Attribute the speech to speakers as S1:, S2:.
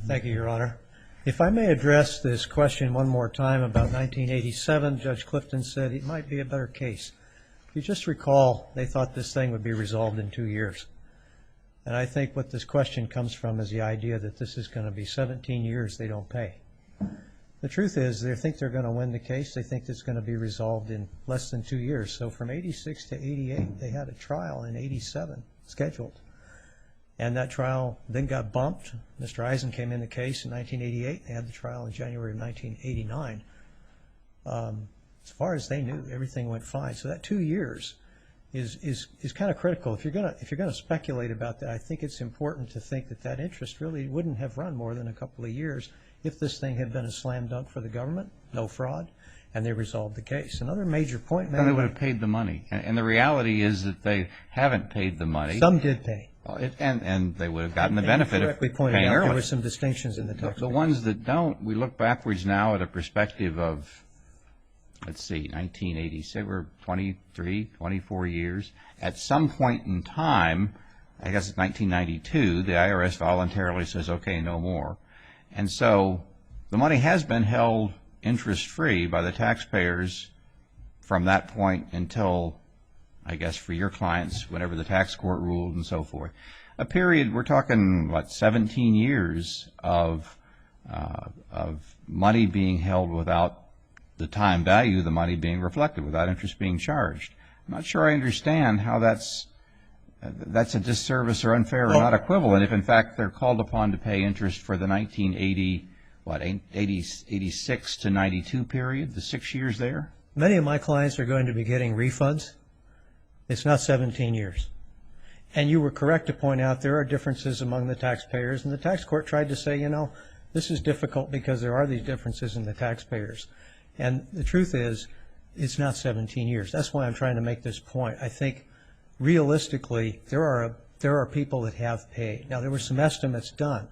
S1: Thank you, Your Honor. If I may address this question one more time about 1987, Judge Clifton said it might be a better case. If you just recall, they thought this thing would be resolved in 2 years. And I think what this question comes from is the idea that this is going to be 17 years they don't pay. The truth is they think they're going to win the case. They think it's going to be resolved in less than 2 years. So from 86 to 88, they had a trial in 87 scheduled. And that trial then got bumped. Mr. Eisen came in the case in 1988. They had the trial in January of 1989. As far as they knew, everything went fine. So that 2 years is kind of critical. If you're going to speculate about that, I think it's important to think that that interest really wouldn't have run more than a couple of years if this thing had been a slam dunk for the government, no fraud, and they resolved the case. Another major point.
S2: Then they would have paid the money. And the reality is that they haven't paid the money.
S1: Some did pay.
S2: And they would have gotten the benefit of paying early.
S1: There were some distinctions in the text.
S2: The ones that don't, we look backwards now at a perspective of, let's see, 1986, we're 23, 24 years. At some point in time, I guess it's 1992, the IRS voluntarily says, okay, no more. And so the money has been held interest-free by the taxpayers from that point until, I guess, for your clients, whenever the tax court ruled and so forth. A period, we're talking, what, 17 years of money being held without the time value, the money being reflected, without interest being charged. I'm not sure I understand how that's a disservice or unfair or not equivalent if, in fact, they're called upon to pay interest for the 86 to 92 period, the 6 years there?
S1: Many of my clients are going to be getting refunds. It's not 17 years. And you were correct to point out there are differences among the taxpayers, and the tax court tried to say, you know, this is difficult because there are these differences in the taxpayers. And the truth is, it's not 17 years. That's why I'm trying to make this point. I think realistically, there are people that have paid. Now, there were some estimates done